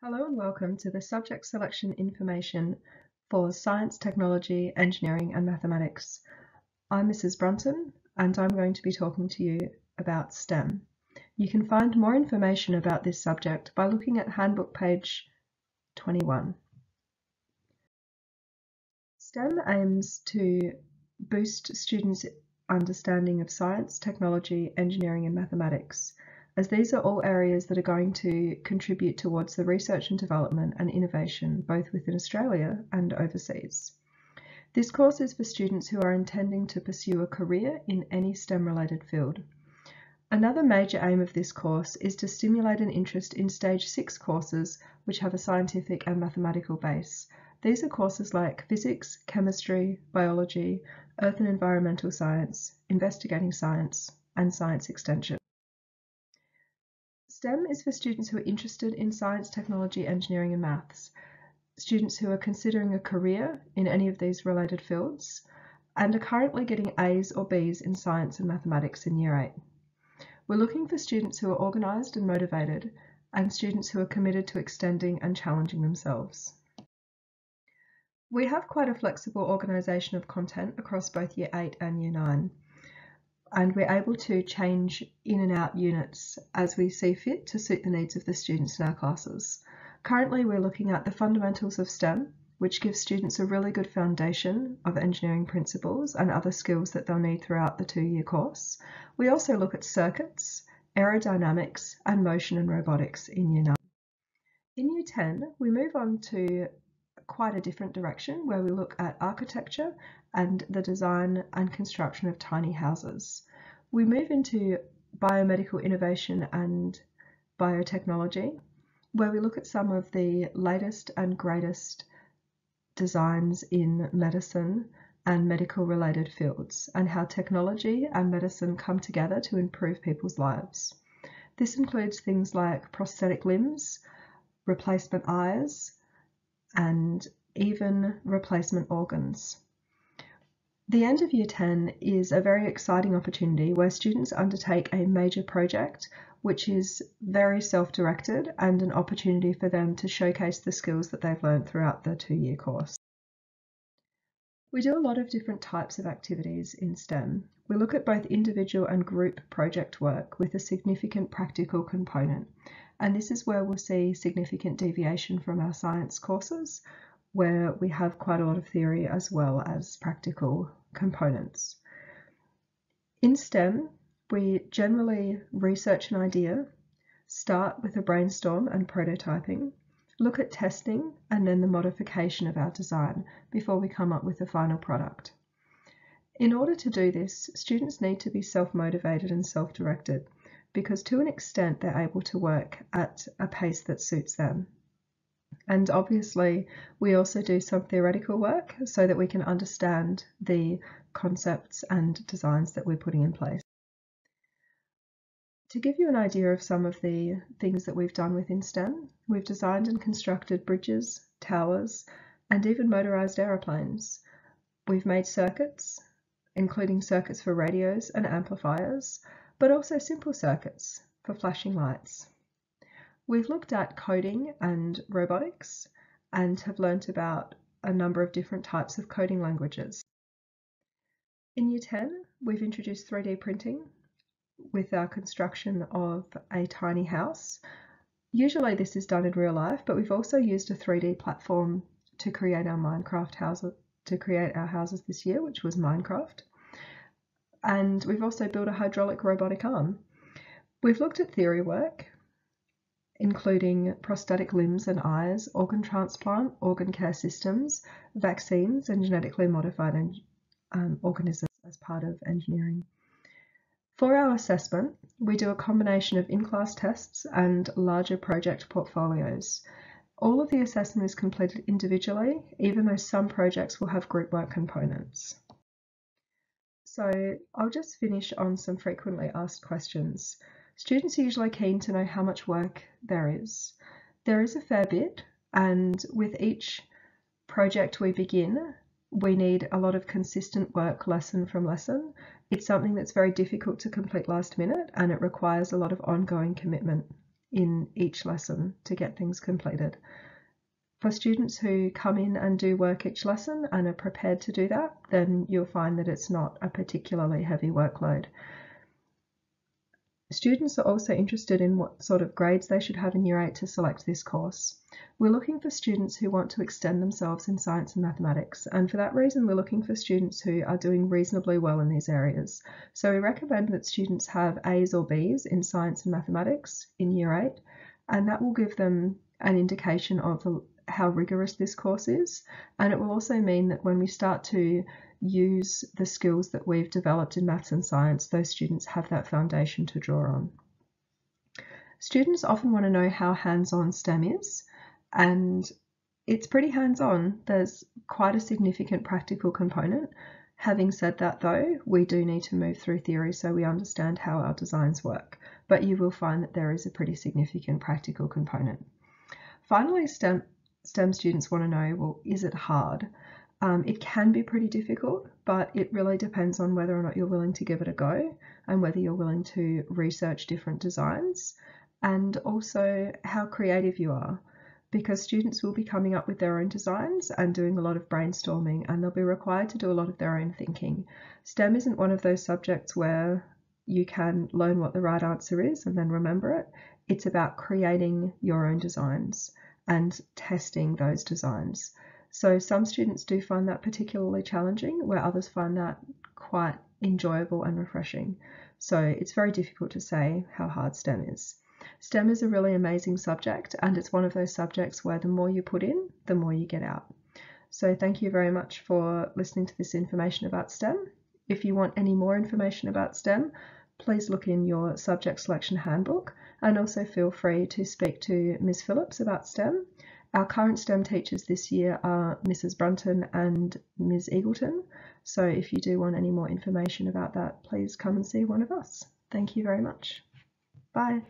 Hello and welcome to the subject selection information for Science, Technology, Engineering and Mathematics. I'm Mrs. Brunton and I'm going to be talking to you about STEM. You can find more information about this subject by looking at handbook page 21. STEM aims to boost students' understanding of science, technology, engineering and mathematics, as these are all areas that are going to contribute towards the research and development and innovation both within Australia and overseas. This course is for students who are intending to pursue a career in any STEM-related field. Another major aim of this course is to stimulate an interest in Stage 6 courses which have a scientific and mathematical base. These are courses like physics, chemistry, biology, earth and environmental science, investigating science, and science extension. STEM is for students who are interested in science, technology, engineering and maths, students who are considering a career in any of these related fields, and are currently getting A's or B's in science and mathematics in Year 8. We're looking for students who are organised and motivated, and students who are committed to extending and challenging themselves. We have quite a flexible organisation of content across both Year 8 and Year 9. And we're able to change in and out units as we see fit to suit the needs of the students in our classes. Currently, we're looking at the fundamentals of STEM, which gives students a really good foundation of engineering principles and other skills that they'll need throughout the 2-year course. We also look at circuits, aerodynamics, and motion and robotics in Year 9. In Year 10, we move on to quite a different direction where we look at architecture and the design and construction of tiny houses. We move into biomedical innovation and biotechnology, where we look at some of the latest and greatest designs in medicine and medical related fields, and how technology and medicine come together to improve people's lives. This includes things like prosthetic limbs, replacement eyes, and even replacement organs. The end of Year 10 is a very exciting opportunity where students undertake a major project which is very self-directed and an opportunity for them to showcase the skills that they've learned throughout the 2-year course. We do a lot of different types of activities in STEM. We look at both individual and group project work with a significant practical component. And this is where we'll see significant deviation from our science courses, where we have quite a lot of theory as well as practical components. In STEM, we generally research an idea, start with a brainstorm and prototyping, look at testing and then the modification of our design before we come up with the final product. In order to do this, students need to be self-motivated and self-directed, because to an extent they're able to work at a pace that suits them. And obviously we also do some theoretical work so that we can understand the concepts and designs that we're putting in place. To give you an idea of some of the things that we've done within STEM, we've designed and constructed bridges, towers, and even motorised aeroplanes. We've made circuits, including circuits for radios and amplifiers, but also simple circuits for flashing lights. We've looked at coding and robotics and have learnt about a number of different types of coding languages. In Year 10, we've introduced 3D printing with our construction of a tiny house. Usually this is done in real life, but we've also used a 3D platform to create our Minecraft houses, to create our houses this year, which was Minecraft. And we've also built a hydraulic robotic arm. We've looked at theory work, including prosthetic limbs and eyes, organ transplant, organ care systems, vaccines, and genetically modified organisms as part of engineering. For our assessment, we do a combination of in-class tests and larger project portfolios. All of the assessment is completed individually, even though some projects will have group work components. So I'll just finish on some frequently asked questions. Students are usually keen to know how much work there is. There is a fair bit, and with each project we begin, we need a lot of consistent work lesson from lesson. It's something that's very difficult to complete last minute, and it requires a lot of ongoing commitment in each lesson to get things completed. For students who come in and do work each lesson and are prepared to do that, then you'll find that it's not a particularly heavy workload. Students are also interested in what sort of grades they should have in Year 8 to select this course. We're looking for students who want to extend themselves in science and mathematics, and for that reason we're looking for students who are doing reasonably well in these areas. So we recommend that students have A's or B's in science and mathematics in Year 8, and that will give them an indication of how rigorous this course is, and it will also mean that when we start to use the skills that we've developed in maths and science, those students have that foundation to draw on. Students often want to know how hands-on STEM is, and it's pretty hands-on. There's quite a significant practical component. Having said that though, we do need to move through theory so we understand how our designs work, but you will find that there is a pretty significant practical component. Finally, STEM students want to know, well, is it hard? It can be pretty difficult, but it really depends on whether or not you're willing to give it a go and whether you're willing to research different designs, and also how creative you are, because students will be coming up with their own designs and doing a lot of brainstorming, and they'll be required to do a lot of their own thinking. STEM isn't one of those subjects where you can learn what the right answer is and then remember it. It's about creating your own designs and testing those designs. So some students do find that particularly challenging, where others find that quite enjoyable and refreshing. So it's very difficult to say how hard STEM is. STEM is a really amazing subject, and it's one of those subjects where the more you put in, the more you get out. So thank you very much for listening to this information about STEM. If you want any more information about STEM, please look in your subject selection handbook, and also feel free to speak to Ms. Phillips about STEM. Our current STEM teachers this year are Mrs. Brunton and Ms. Eagleton, so if you do want any more information about that, please come and see one of us. Thank you very much. Bye.